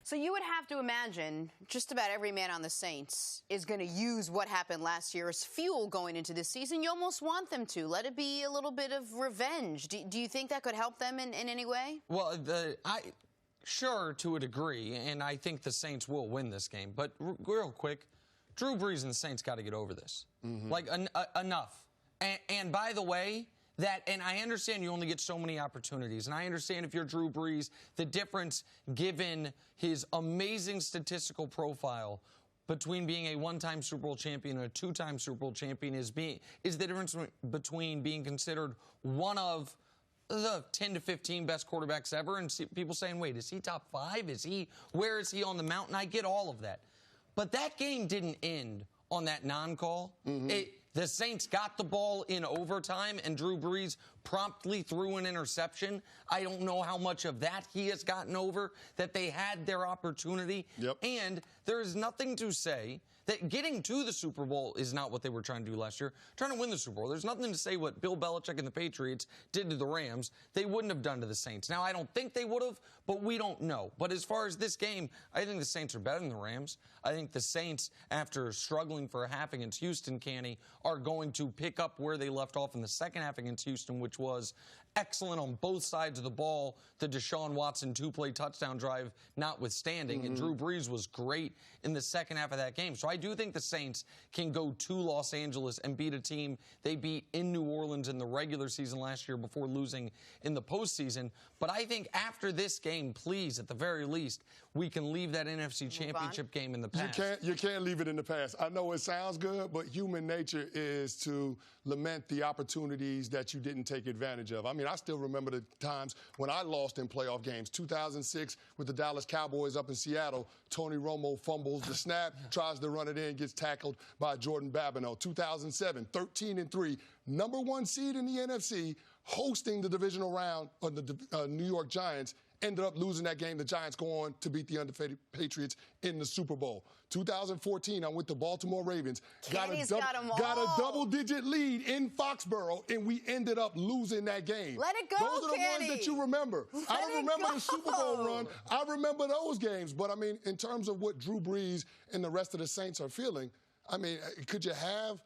So you would have to imagine just about every man on the Saints is going to use what happened last year as fuel going into this season. You almost want them to. Let it be a little bit of revenge. Do you think that could help them in any way? Well, sure, to a degree, and I think the Saints will win this game. But real quick, Drew Brees and the Saints got to get over this. Like, enough. And by the way, and I understand you only get so many opportunities, and I understand if you're Drew Brees, the difference given his amazing statistical profile between being a one-time Super Bowl champion and a two-time Super Bowl champion is the difference between being considered one of the 10 to 15 best quarterbacks ever, and people saying, wait, is he top 5? Where is he on the mountain? I get all of that. But that game didn't end on that non-call. The Saints got the ball in overtime, and Drew Brees promptly threw an interception. I don't know how much of that he has gotten over, that they had their opportunity. And there is nothing to say that getting to the Super Bowl is not what they were trying to do last year. Trying to win the Super Bowl. There's nothing to say what Bill Belichick and the Patriots did to the Rams they wouldn't have done to the Saints. Now, I don't think they would have, but we don't know. But as far as this game, I think the Saints are better than the Rams. I think the Saints, after struggling for a half against Houston, Canny, are going to pick up where they left off in the second half against Houston, which was excellent on both sides of the ball. The Deshaun Watson two-play touchdown drive notwithstanding, and Drew Brees was great in the second half of that game. So I do think the Saints can go to Los Angeles and beat a team they beat in New Orleans in the regular season last year before losing in the postseason. But I think after this game, please, at the very least, we can leave that NFC Championship game in the past. You can't leave it in the past. I know it sounds good, but human nature is to lament the opportunities that you didn't take advantage of. I mean, I still remember the times when I lost in playoff games. 2006 with the Dallas Cowboys up in Seattle, Tony Romo fumbles the snap, tries to run it in, gets tackled by Jordan Babineau. 2007, 13-3, #1 seed in the NFC, hosting the divisional round of the New York Giants. Ended up losing that game. The Giants go on to beat the undefeated Patriots in the Super Bowl. 2014, I'm with the Baltimore Ravens. Got a double-digit lead in Foxborough, and we ended up losing that game. Let it go, Those are the ones that you remember. I don't remember the Super Bowl run. I remember those games. But, I mean, in terms of what Drew Brees and the rest of the Saints are feeling, I mean, could you have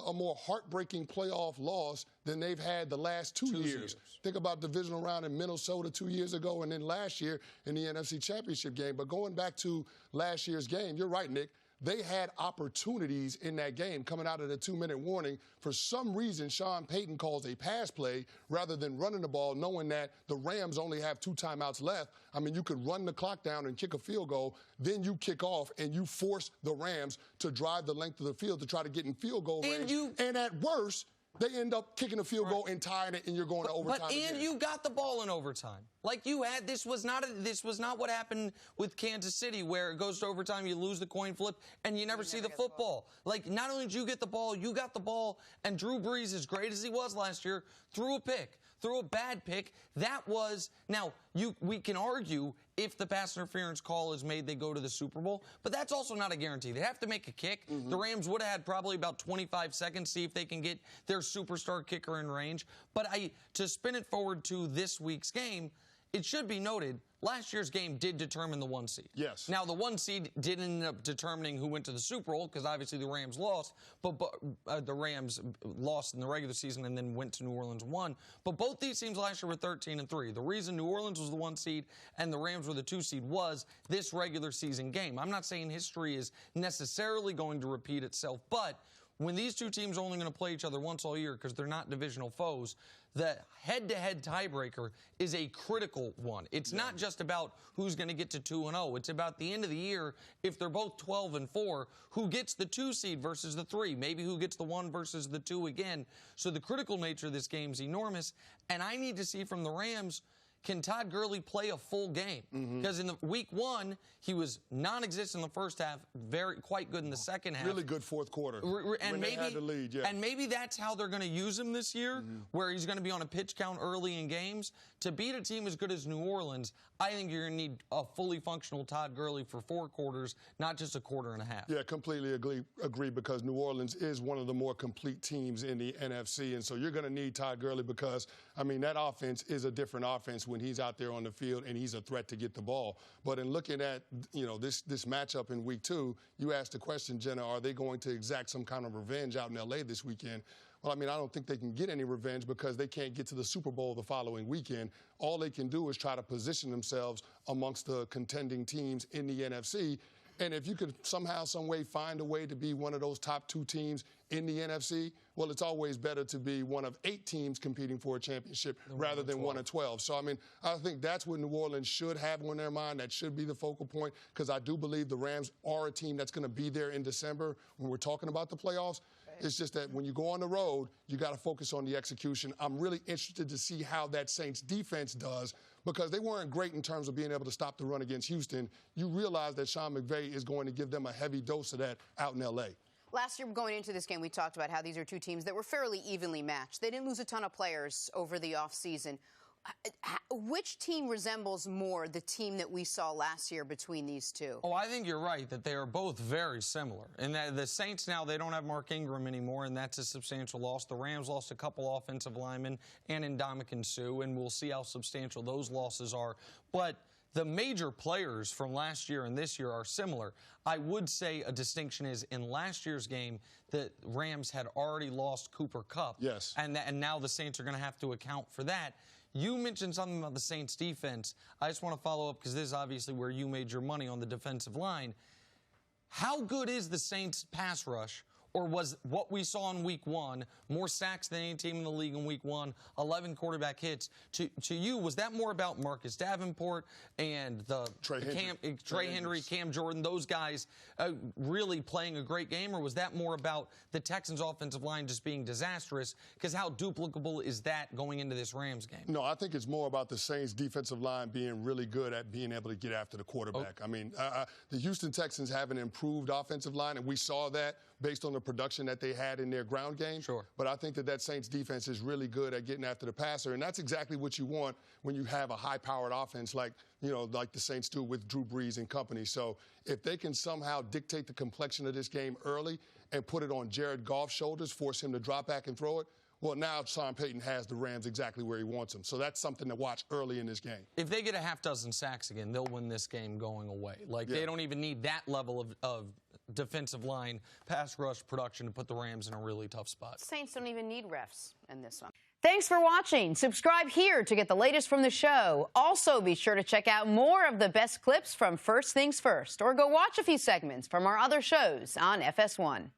a more heartbreaking playoff loss than they've had the last two years. Think about the divisional round in Minnesota 2 years ago and then last year in the NFC Championship game. But going back to last year's game, you're right, Nick. They had opportunities in that game coming out of the 2-minute warning. For some reason, Sean Payton calls a pass play rather than running the ball, knowing that the Rams only have 2 timeouts left. I mean, you could run the clock down and kick a field goal, then you kick off and you force the Rams to drive the length of the field to try to get in field goal range. And at worst, they end up kicking a field goal and tying it, and you're going to overtime. And you got the ball in overtime. Like you had, this was not what happened with Kansas City, where it goes to overtime, you lose the coin flip, and you never see the football. Like, not only did you get the ball, you got the ball, and Drew Brees, as great as he was last year, threw a pick, threw a bad pick. That was, now, we can argue if the pass interference call is made, they go to the Super Bowl, but that's also not a guarantee. They have to make a kick. The Rams would have had probably about 25 seconds, see if they can get their superstar kicker in range. But to spin it forward to this week's game, it should be noted, last year's game did determine the 1 seed. Yes. Now, the 1 seed did end up determining who went to the Super Bowl, because obviously the Rams lost, but the Rams lost in the regular season and then went to New Orleans and won. But both these teams last year were 13-3. The reason New Orleans was the 1 seed and the Rams were the 2 seed was this regular season game. I'm not saying history is necessarily going to repeat itself, but when these two teams are only going to play each other once all year because they're not divisional foes, the head-to-head tiebreaker is a critical one. It's not just about who's going to get to 2-0. It's about the end of the year, if they're both 12-4, who gets the 2 seed versus the 3, maybe who gets the 1 versus the 2 again. So the critical nature of this game is enormous, and I need to see from the Rams, can Todd Gurley play a full game? Because in the week 1, he was non-existent in the first half, quite good in the second half. Really good fourth quarter. And they had the lead, and maybe that's how they're going to use him this year, where he's going to be on a pitch count early in games. To beat a team as good as New Orleans, I think you're going to need a fully functional Todd Gurley for 4 quarters, not just a quarter and a half. Yeah, completely agree, because New Orleans is one of the more complete teams in the NFC, and so you're going to need Todd Gurley because, I mean, that offense is a different offense when he's out there on the field and he's a threat to get the ball. But in looking at, this matchup in week 2, you asked the question, Jenna, are they going to exact some kind of revenge out in L.A. this weekend? Well, I mean, I don't think they can get any revenge because they can't get to the Super Bowl the following weekend. All they can do is try to position themselves amongst the contending teams in the NFC. And if you could somehow, some way find a way to be one of those top 2 teams in the NFC, well, it's always better to be one of 8 teams competing for a championship rather than 1 of 12. So, I mean, I think that's what New Orleans should have on their mind. That should be the focal point because I do believe the Rams are a team that's going to be there in December when we're talking about the playoffs. It's just that when you go on the road, you got to focus on the execution. I'm really interested to see how that Saints defense does because they weren't great in terms of being able to stop the run against Houston. You realize that Sean McVay is going to give them a heavy dose of that out in L.A. Last year, going into this game, we talked about how these are 2 teams that were fairly evenly matched. They didn't lose a ton of players over the offseason. Which team resembles more the team that we saw last year between these 2? Oh, I think you're right that they are both very similar. And that the Saints now, they don't have Mark Ingram anymore, and that's a substantial loss. The Rams lost a couple offensive linemen and Ndamukong Suh, and we'll see how substantial those losses are. But the major players from last year and this year are similar. I would say a distinction is in last year's game, the Rams had already lost Cooper Kupp. Yes. And now the Saints are going to have to account for that. You mentioned something about the Saints defense. I just want to follow up because this is obviously where you made your money on the defensive line. How good is the Saints pass rush? Or was what we saw in week 1, more sacks than any team in the league in week 1, 11 quarterback hits? To you, was that more about Marcus Davenport and Trey Henry, Cam Jordan, those guys really playing a great game? Or was that more about the Texans' offensive line just being disastrous? Because how duplicable is that going into this Rams game? No, I think it's more about the Saints' defensive line being really good at being able to get after the quarterback. I mean, the Houston Texans have an improved offensive line, and we saw that based on the production that they had in their ground game. Sure. But I think that Saints defense is really good at getting after the passer, and that's exactly what you want when you have a high-powered offense like the Saints do with Drew Brees and company. So if they can somehow dictate the complexion of this game early and put it on Jared Goff's shoulders, force him to drop back and throw it, well, now Sean Payton has the Rams exactly where he wants them. So that's something to watch early in this game. If they get a half dozen sacks again, they'll win this game going away. They don't even need that level of defensive line pass rush production to put the Rams in a really tough spot. Saints don't even need refs in this one. Thanks for watching. Subscribe here to get the latest from the show. Also, be sure to check out more of the best clips from First Things First, or go watch a few segments from our other shows on FS1.